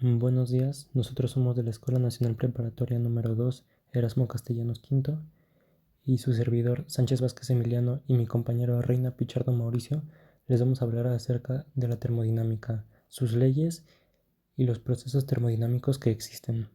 Buenos días, nosotros somos de la Escuela Nacional Preparatoria número 2, Erasmo Castellanos V, y su servidor Sánchez Vázquez Emiliano y mi compañero Reina Pichardo Mauricio les vamos a hablar acerca de la termodinámica, sus leyes y los procesos termodinámicos que existen.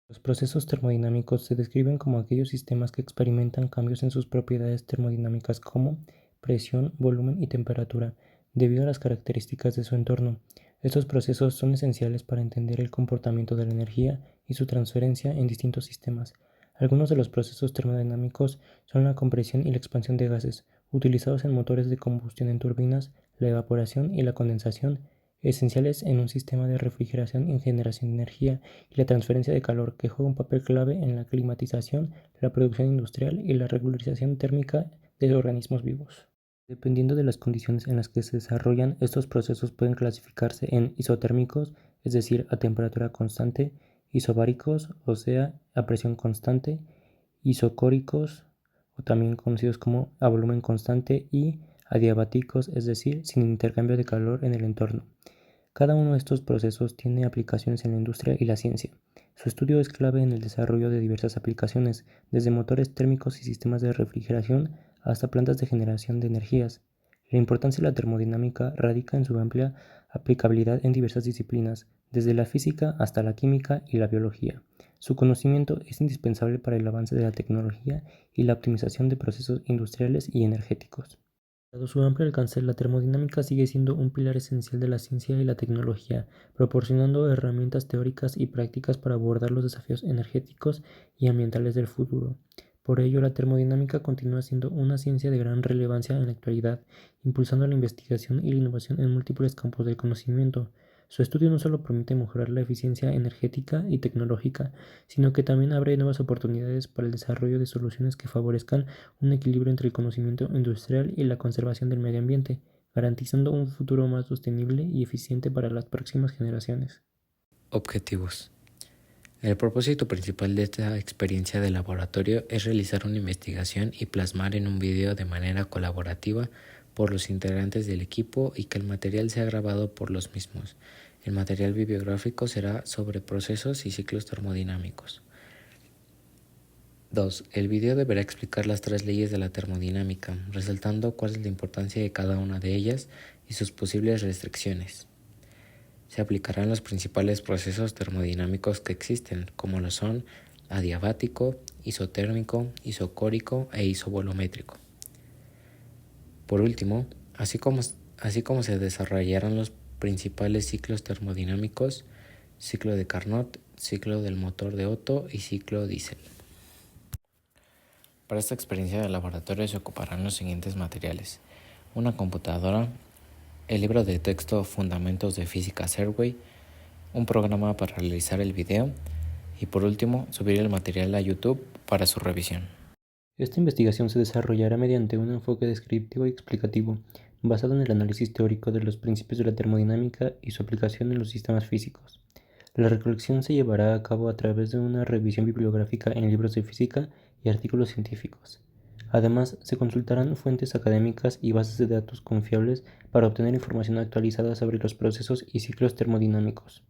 Los procesos termodinámicos se describen como aquellos sistemas que experimentan cambios en sus propiedades termodinámicas como presión, volumen y temperatura, debido a las características de su entorno. Estos procesos son esenciales para entender el comportamiento de la energía y su transferencia en distintos sistemas. Algunos de los procesos termodinámicos son la compresión y la expansión de gases, utilizados en motores de combustión en turbinas, la evaporación y la condensación, esenciales en un sistema de refrigeración y generación de energía, y la transferencia de calor, que juega un papel clave en la climatización, la producción industrial y la regularización térmica de organismos vivos. Dependiendo de las condiciones en las que se desarrollan, estos procesos pueden clasificarse en isotérmicos, es decir, a temperatura constante; isobáricos, o sea, a presión constante; isocóricos, o también conocidos como a volumen constante; y adiabáticos, es decir, sin intercambio de calor en el entorno. Cada uno de estos procesos tiene aplicaciones en la industria y la ciencia. Su estudio es clave en el desarrollo de diversas aplicaciones, desde motores térmicos y sistemas de refrigeración hasta plantas de generación de energías. La importancia de la termodinámica radica en su amplia aplicabilidad en diversas disciplinas, desde la física hasta la química y la biología. Su conocimiento es indispensable para el avance de la tecnología y la optimización de procesos industriales y energéticos. Dado su amplio alcance, la termodinámica sigue siendo un pilar esencial de la ciencia y la tecnología, proporcionando herramientas teóricas y prácticas para abordar los desafíos energéticos y ambientales del futuro. Por ello, la termodinámica continúa siendo una ciencia de gran relevancia en la actualidad, impulsando la investigación y la innovación en múltiples campos del conocimiento. Su estudio no solo permite mejorar la eficiencia energética y tecnológica, sino que también abre nuevas oportunidades para el desarrollo de soluciones que favorezcan un equilibrio entre el conocimiento industrial y la conservación del medio ambiente, garantizando un futuro más sostenible y eficiente para las próximas generaciones. Objetivos. El propósito principal de esta experiencia de laboratorio es realizar una investigación y plasmar en un video de manera colaborativa por los integrantes del equipo y que el material sea grabado por los mismos. El material bibliográfico será sobre procesos y ciclos termodinámicos. 2. El video deberá explicar las 3 leyes de la termodinámica, resaltando cuál es la importancia de cada una de ellas y sus posibles restricciones. Se aplicarán los principales procesos termodinámicos que existen, como lo son adiabático, isotérmico, isocórico e isovolumétrico. Por último, así como se desarrollarán los principales ciclos termodinámicos: ciclo de Carnot, ciclo del motor de Otto y ciclo diésel. Para esta experiencia de laboratorio se ocuparán los siguientes materiales: una computadora, el libro de texto Fundamentos de Física Serway, un programa para realizar el video y, por último, subir el material a YouTube para su revisión. Esta investigación se desarrollará mediante un enfoque descriptivo y explicativo, basado en el análisis teórico de los principios de la termodinámica y su aplicación en los sistemas físicos. La recolección se llevará a cabo a través de una revisión bibliográfica en libros de física y artículos científicos. Además, se consultarán fuentes académicas y bases de datos confiables para obtener información actualizada sobre los procesos y ciclos termodinámicos.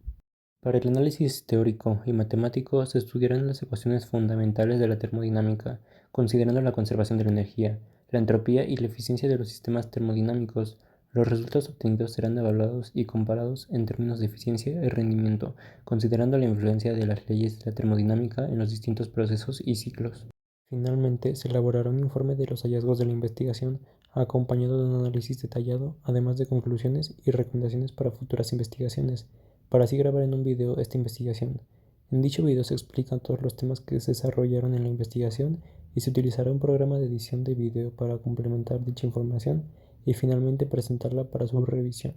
Para el análisis teórico y matemático se estudiarán las ecuaciones fundamentales de la termodinámica, considerando la conservación de la energía, la entropía y la eficiencia de los sistemas termodinámicos. Los resultados obtenidos serán evaluados y comparados en términos de eficiencia y rendimiento, considerando la influencia de las leyes de la termodinámica en los distintos procesos y ciclos. Finalmente, se elaborará un informe de los hallazgos de la investigación, acompañado de un análisis detallado, además de conclusiones y recomendaciones para futuras investigaciones, para así grabar en un video esta investigación. En dicho video se explican todos los temas que se desarrollaron en la investigación y se utilizará un programa de edición de video para complementar dicha información y finalmente presentarla para su revisión.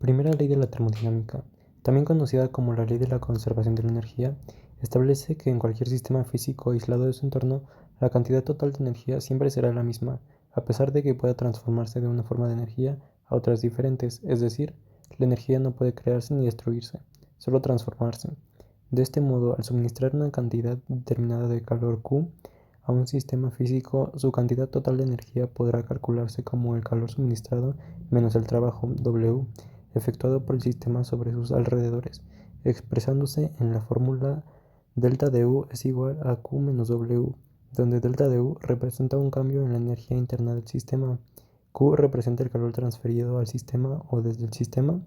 Primera ley de la termodinámica, también conocida como la ley de la conservación de la energía, establece que en cualquier sistema físico aislado de su entorno, la cantidad total de energía siempre será la misma, a pesar de que pueda transformarse de una forma de energía a otras diferentes, es decir, la energía no puede crearse ni destruirse, solo transformarse. De este modo, al suministrar una cantidad determinada de calor Q a un sistema físico, su cantidad total de energía podrá calcularse como el calor suministrado menos el trabajo W. efectuado por el sistema sobre sus alrededores, expresándose en la fórmula delta de U es igual a Q menos W, donde delta de U representa un cambio en la energía interna del sistema, Q representa el calor transferido al sistema o desde el sistema,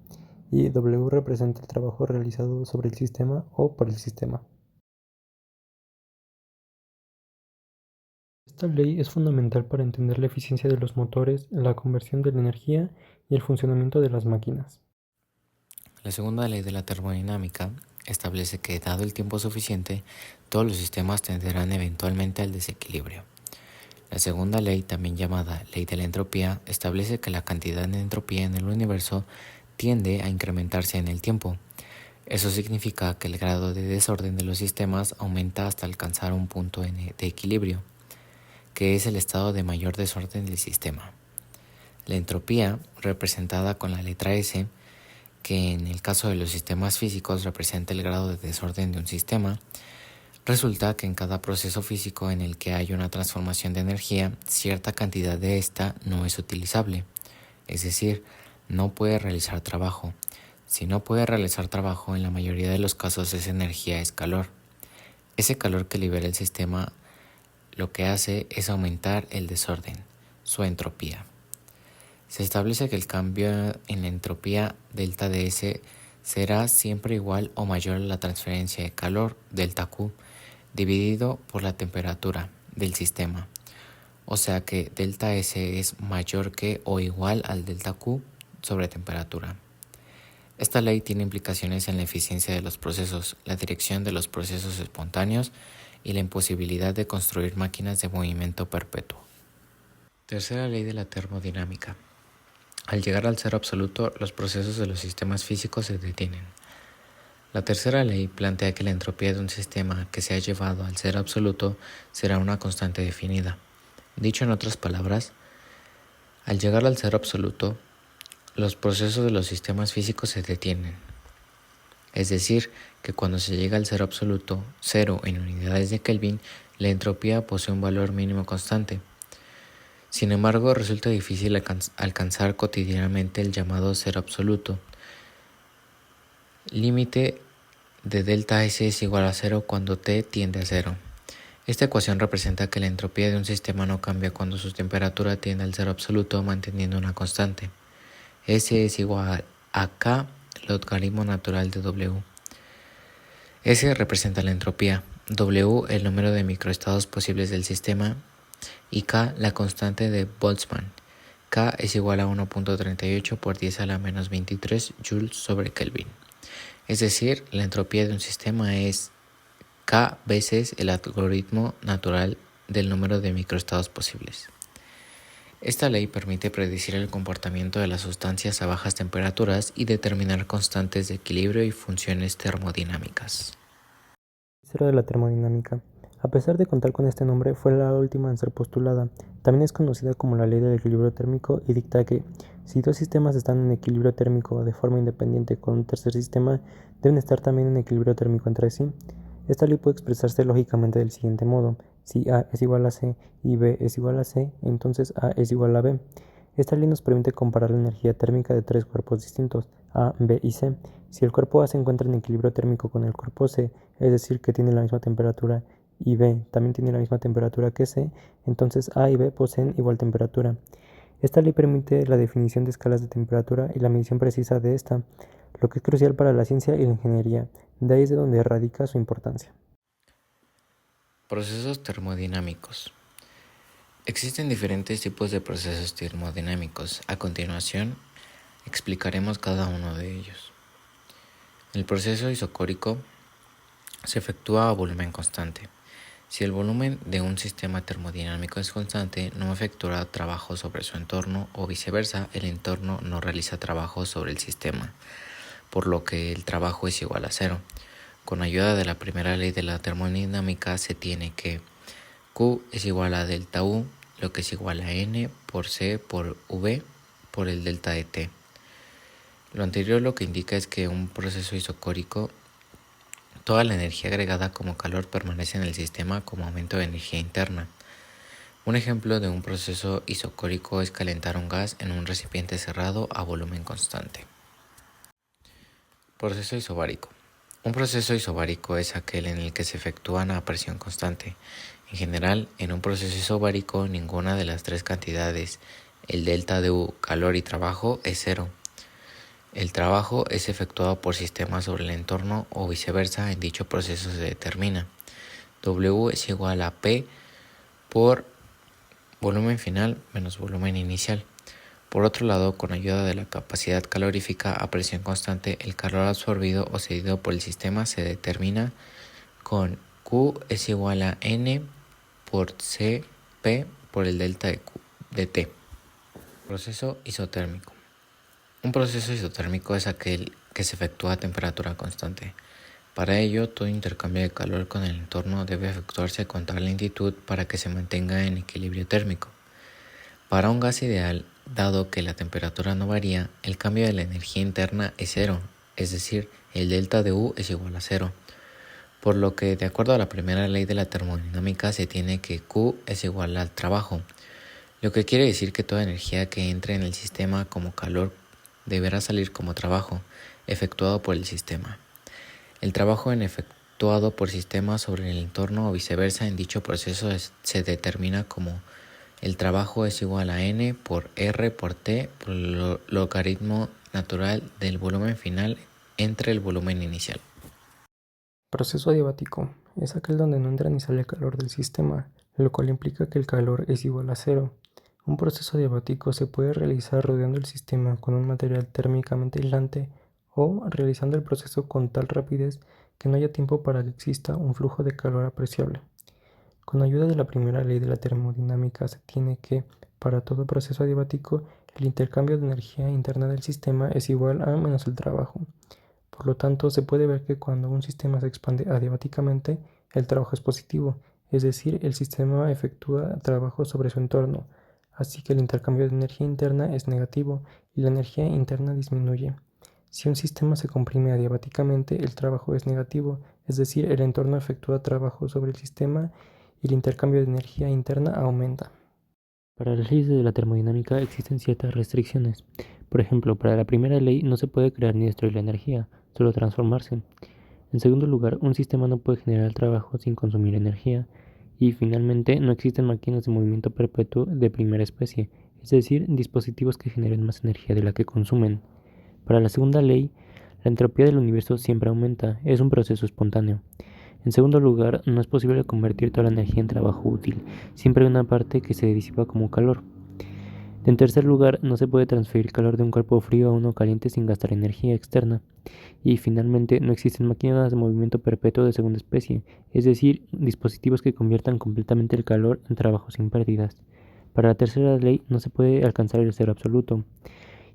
y W representa el trabajo realizado sobre el sistema o por el sistema. Esta ley es fundamental para entender la eficiencia de los motores, la conversión de la energía y el funcionamiento de las máquinas. La segunda ley de la termodinámica establece que, dado el tiempo suficiente, todos los sistemas tenderán eventualmente al desequilibrio. La segunda ley, también llamada ley de la entropía, establece que la cantidad de entropía en el universo tiende a incrementarse en el tiempo. Eso significa que el grado de desorden de los sistemas aumenta hasta alcanzar un punto de equilibrio, que es el estado de mayor desorden del sistema. La entropía, representada con la letra S, que en el caso de los sistemas físicos representa el grado de desorden de un sistema, resulta que en cada proceso físico en el que hay una transformación de energía, cierta cantidad de esta no es utilizable, es decir, no puede realizar trabajo. Si no puede realizar trabajo, en la mayoría de los casos esa energía es calor. Ese calor que libera el sistema lo que hace es aumentar el desorden, su entropía. Se establece que el cambio en la entropía delta de S será siempre igual o mayor a la transferencia de calor delta Q dividido por la temperatura del sistema, o sea que delta S es mayor que o igual al delta Q sobre temperatura. Esta ley tiene implicaciones en la eficiencia de los procesos, la dirección de los procesos espontáneos y la imposibilidad de construir máquinas de movimiento perpetuo. Tercera ley de la termodinámica. Al llegar al cero absoluto, los procesos de los sistemas físicos se detienen. La tercera ley plantea que la entropía de un sistema que se ha llevado al cero absoluto será una constante definida. Dicho en otras palabras, al llegar al cero absoluto, los procesos de los sistemas físicos se detienen. Es decir, que cuando se llega al cero absoluto, cero en unidades de Kelvin, la entropía posee un valor mínimo constante. Sin embargo, resulta difícil alcanzar cotidianamente el llamado cero absoluto. Límite de delta S es igual a cero cuando T tiende a cero. Esta ecuación representa que la entropía de un sistema no cambia cuando su temperatura tiende al cero absoluto manteniendo una constante. S es igual a K, logaritmo natural de W. S representa la entropía, W el número de microestados posibles del sistema y K la constante de Boltzmann. K es igual a 1.38 por 10 a la menos 23 joules sobre Kelvin. Es decir, la entropía de un sistema es K veces el algoritmo natural del número de microestados posibles. Esta ley permite predecir el comportamiento de las sustancias a bajas temperaturas y determinar constantes de equilibrio y funciones termodinámicas. Historia de la termodinámica. A pesar de contar con este nombre, fue la última en ser postulada. También es conocida como la ley del equilibrio térmico y dicta que, si dos sistemas están en equilibrio térmico de forma independiente con un tercer sistema, deben estar también en equilibrio térmico entre sí. Esta ley puede expresarse lógicamente del siguiente modo: si A es igual a C y B es igual a C, entonces A es igual a B. Esta ley nos permite comparar la energía térmica de tres cuerpos distintos, A, B y C. Si el cuerpo A se encuentra en equilibrio térmico con el cuerpo C, es decir, que tiene la misma temperatura, y B también tiene la misma temperatura que C, entonces A y B poseen igual temperatura. Esta ley permite la definición de escalas de temperatura y la medición precisa de esta, lo que es crucial para la ciencia y la ingeniería. De ahí es de donde radica su importancia. Procesos termodinámicos. Existen diferentes tipos de procesos termodinámicos. A continuación, explicaremos cada uno de ellos. El proceso isocórico se efectúa a volumen constante. Si el volumen de un sistema termodinámico es constante, no efectuará trabajo sobre su entorno o viceversa, el entorno no realiza trabajo sobre el sistema, por lo que el trabajo es igual a cero. Con ayuda de la primera ley de la termodinámica se tiene que Q es igual a delta U, lo que es igual a N por C por V por el delta de T. Lo anterior lo que indica es que un proceso isocórico, toda la energía agregada como calor permanece en el sistema como aumento de energía interna. Un ejemplo de un proceso isocórico es calentar un gas en un recipiente cerrado a volumen constante. Proceso isobárico. Un proceso isobárico es aquel en el que se efectúan a presión constante. En general, en un proceso isobárico, ninguna de las tres cantidades, el delta de U, calor y trabajo, es cero. El trabajo es efectuado por sistemas sobre el entorno o viceversa. En dicho proceso se determina W es igual a P por volumen final menos volumen inicial. Por otro lado, con ayuda de la capacidad calorífica a presión constante, el calor absorbido o cedido por el sistema se determina con Q es igual a N por Cp por el delta de T. Proceso isotérmico. Un proceso isotérmico es aquel que se efectúa a temperatura constante. Para ello, todo intercambio de calor con el entorno debe efectuarse con tal lentitud para que se mantenga en equilibrio térmico. Para un gas ideal, dado que la temperatura no varía, el cambio de la energía interna es cero, es decir, el delta de U es igual a cero. Por lo que, de acuerdo a la primera ley de la termodinámica, se tiene que Q es igual al trabajo, lo que quiere decir que toda energía que entre en el sistema como calor deberá salir como trabajo, efectuado por el sistema. El trabajo efectuado por sistema sobre el entorno o viceversa en dicho proceso se determina como el trabajo es igual a N por R por T por el logaritmo natural del volumen final entre el volumen inicial. Proceso adiabático es aquel donde no entra ni sale calor del sistema, lo cual implica que el calor es igual a cero. Un proceso adiabático se puede realizar rodeando el sistema con un material térmicamente aislante o realizando el proceso con tal rapidez que no haya tiempo para que exista un flujo de calor apreciable. Con ayuda de la primera ley de la termodinámica se tiene que, para todo proceso adiabático, el intercambio de energía interna del sistema es igual a menos el trabajo. Por lo tanto, se puede ver que cuando un sistema se expande adiabáticamente, el trabajo es positivo, es decir, el sistema efectúa trabajo sobre su entorno, así que el intercambio de energía interna es negativo y la energía interna disminuye. Si un sistema se comprime adiabáticamente, el trabajo es negativo, es decir, el entorno efectúa trabajo sobre el sistema y el intercambio de energía interna aumenta. Para las leyes de la termodinámica existen ciertas restricciones. Por ejemplo, para la primera ley no se puede crear ni destruir la energía, solo transformarse. En segundo lugar, un sistema no puede generar trabajo sin consumir energía. Y finalmente, no existen máquinas de movimiento perpetuo de primera especie, es decir, dispositivos que generen más energía de la que consumen. Para la segunda ley, la entropía del universo siempre aumenta, es un proceso espontáneo. En segundo lugar, no es posible convertir toda la energía en trabajo útil, siempre hay una parte que se disipa como calor. En tercer lugar, no se puede transferir calor de un cuerpo frío a uno caliente sin gastar energía externa. Y finalmente, no existen máquinas de movimiento perpetuo de segunda especie, es decir, dispositivos que conviertan completamente el calor en trabajo sin pérdidas. Para la tercera ley no se puede alcanzar el cero absoluto,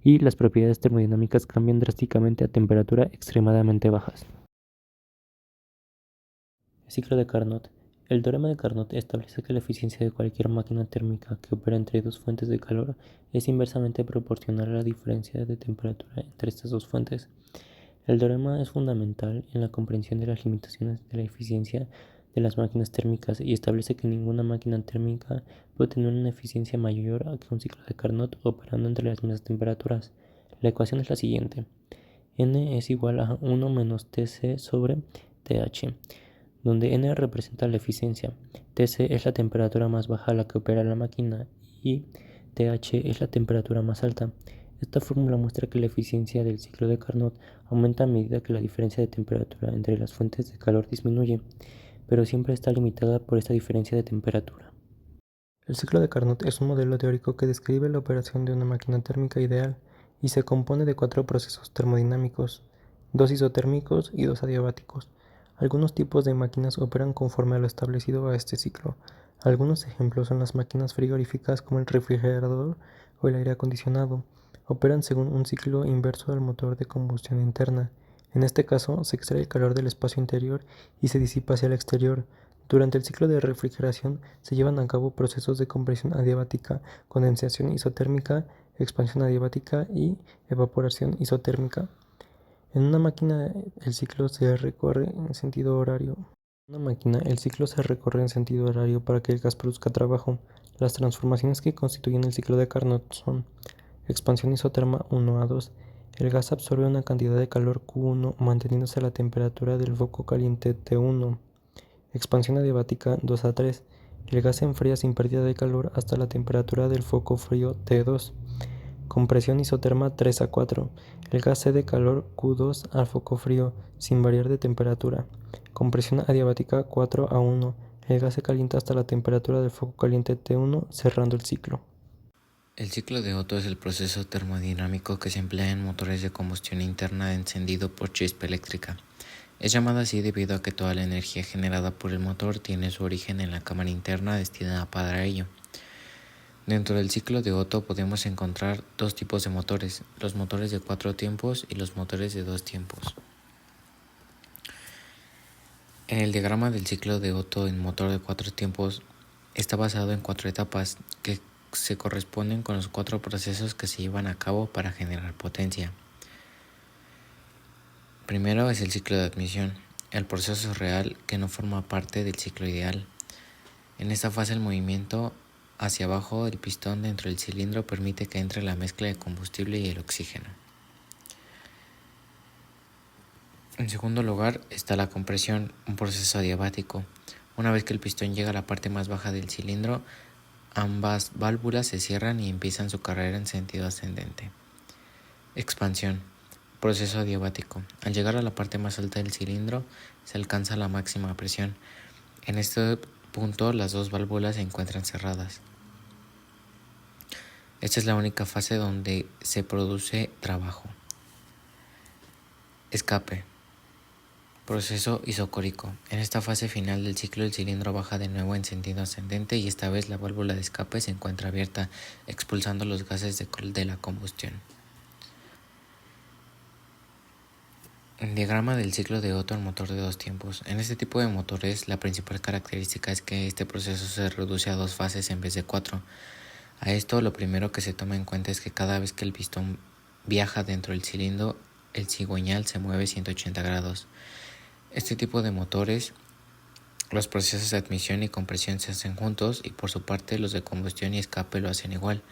y las propiedades termodinámicas cambian drásticamente a temperatura extremadamente bajas. Ciclo de Carnot. El teorema de Carnot establece que la eficiencia de cualquier máquina térmica que opera entre dos fuentes de calor es inversamente proporcional a la diferencia de temperatura entre estas dos fuentes. El teorema es fundamental en la comprensión de las limitaciones de la eficiencia de las máquinas térmicas y establece que ninguna máquina térmica puede tener una eficiencia mayor que un ciclo de Carnot operando entre las mismas temperaturas. La ecuación es la siguiente: N es igual a 1 menos Tc sobre Th, donde N representa la eficiencia, Tc es la temperatura más baja a la que opera la máquina y Th es la temperatura más alta. Esta fórmula muestra que la eficiencia del ciclo de Carnot aumenta a medida que la diferencia de temperatura entre las fuentes de calor disminuye, pero siempre está limitada por esta diferencia de temperatura. El ciclo de Carnot es un modelo teórico que describe la operación de una máquina térmica ideal y se compone de 4 procesos termodinámicos, 2 isotérmicos y 2 adiabáticos. Algunos tipos de máquinas operan conforme a lo establecido a este ciclo. Algunos ejemplos son las máquinas frigoríficas como el refrigerador o el aire acondicionado. Operan según un ciclo inverso al motor de combustión interna. En este caso, se extrae el calor del espacio interior y se disipa hacia el exterior. Durante el ciclo de refrigeración se llevan a cabo procesos de compresión adiabática, condensación isotérmica, expansión adiabática y evaporación isotérmica. En una máquina el ciclo se recorre en sentido horario. Para que el gas produzca trabajo. Las transformaciones que constituyen el ciclo de Carnot son expansión isoterma 1 a 2, El gas absorbe una cantidad de calor Q1 manteniéndose a la temperatura del foco caliente T1. Expansión adiabática 2 a 3. El gas se enfría sin pérdida de calor hasta la temperatura del foco frío T2. Compresión isoterma 3 a 4. El gas cede calor Q2 al foco frío sin variar de temperatura. Compresión adiabática 4 a 1. El gas se calienta hasta la temperatura del foco caliente T1, cerrando el ciclo. El ciclo de Otto es el proceso termodinámico que se emplea en motores de combustión interna de encendido por chispa eléctrica. Es llamada así debido a que toda la energía generada por el motor tiene su origen en la cámara interna destinada para ello. Dentro del ciclo de Otto podemos encontrar dos tipos de motores, los motores de 4 tiempos y los motores de 2 tiempos. En el diagrama del ciclo de Otto en motor de 4 tiempos está basado en 4 etapas que se corresponden con los 4 procesos que se llevan a cabo para generar potencia. Primero es el ciclo de admisión, el proceso real que no forma parte del ciclo ideal. En esta fase el movimiento hacia abajo del pistón dentro del cilindro permite que entre la mezcla de combustible y el oxígeno. En segundo lugar está la compresión, un proceso adiabático. Una vez que el pistón llega a la parte más baja del cilindro, ambas válvulas se cierran y empiezan su carrera en sentido ascendente. Expansión, proceso adiabático. Al llegar a la parte más alta del cilindro, se alcanza la máxima presión. En este punto, las dos válvulas se encuentran cerradas. Esta es la única fase donde se produce trabajo. Escape. Proceso isocórico. En esta fase final del ciclo el cilindro baja de nuevo en sentido ascendente y esta vez la válvula de escape se encuentra abierta, expulsando los gases de la combustión. Diagrama del ciclo de Otto en motor de 2 tiempos. En este tipo de motores la principal característica es que este proceso se reduce a 2 fases en vez de 4. A esto lo primero que se toma en cuenta es que cada vez que el pistón viaja dentro del cilindro, el cigüeñal se mueve 180 grados. Este tipo de motores, los procesos de admisión y compresión se hacen juntos y por su parte los de combustión y escape lo hacen igual.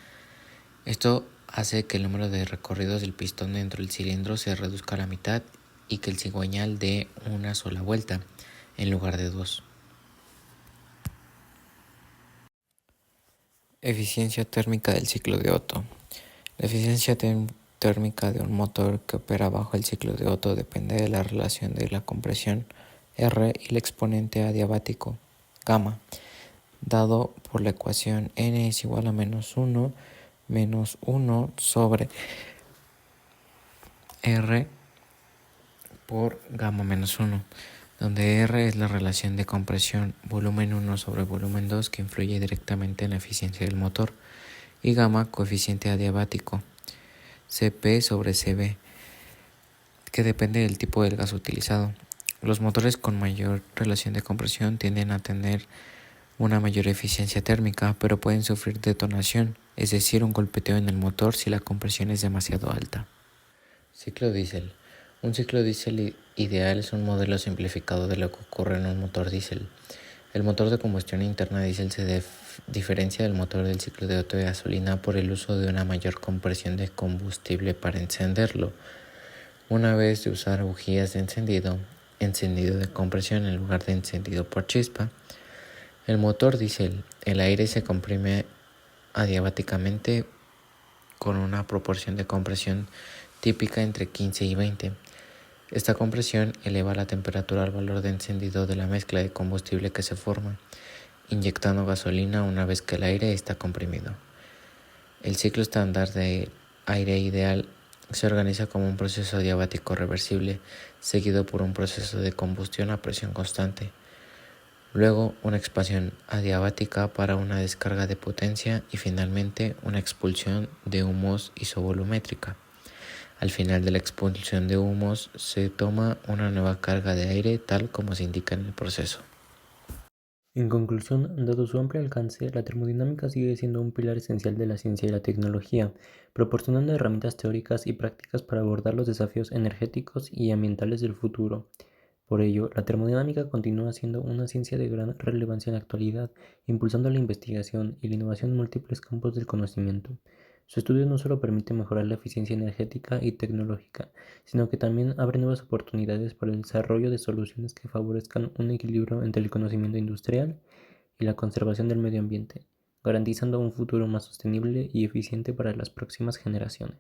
Esto hace que el número de recorridos del pistón dentro del cilindro se reduzca a la mitad y que el cigüeñal dé una sola vuelta en lugar de 2. Eficiencia térmica del ciclo de Otto. La eficiencia térmica de un motor que opera bajo el ciclo de Otto depende de la relación de la compresión R y el exponente adiabático, gamma, dado por la ecuación N es igual a -1 sobre R por gamma -1, donde R es la relación de compresión volumen 1 sobre volumen 2 que influye directamente en la eficiencia del motor, y gamma coeficiente adiabático, Cp sobre Cv, que depende del tipo del gas utilizado. Los motores con mayor relación de compresión tienden a tener una mayor eficiencia térmica, pero pueden sufrir detonación, es decir, un golpeteo en el motor si la compresión es demasiado alta. Ciclo diésel. Un ciclo diésel ideal es un modelo simplificado de lo que ocurre en un motor diésel. El motor de combustión interna diésel se diferencia del motor del ciclo de Otto de gasolina por el uso de una mayor compresión de combustible para encenderlo. Una vez de usar bujías de encendido de compresión en lugar de encendido por chispa, el motor diésel, el aire se comprime adiabáticamente con una proporción de compresión típica entre 15 y 20. Esta compresión eleva la temperatura al valor de encendido de la mezcla de combustible que se forma, inyectando gasolina una vez que el aire está comprimido. El ciclo estándar de aire ideal se organiza como un proceso adiabático reversible, seguido por un proceso de combustión a presión constante. Luego una expansión adiabática para una descarga de potencia y finalmente una expulsión de humos isovolumétrica. Al final de la expulsión de humos se toma una nueva carga de aire tal como se indica en el proceso. En conclusión, dado su amplio alcance, la termodinámica sigue siendo un pilar esencial de la ciencia y la tecnología, proporcionando herramientas teóricas y prácticas para abordar los desafíos energéticos y ambientales del futuro. Por ello, la termodinámica continúa siendo una ciencia de gran relevancia en la actualidad, impulsando la investigación y la innovación en múltiples campos del conocimiento. Su estudio no solo permite mejorar la eficiencia energética y tecnológica, sino que también abre nuevas oportunidades para el desarrollo de soluciones que favorezcan un equilibrio entre el conocimiento industrial y la conservación del medio ambiente, garantizando un futuro más sostenible y eficiente para las próximas generaciones.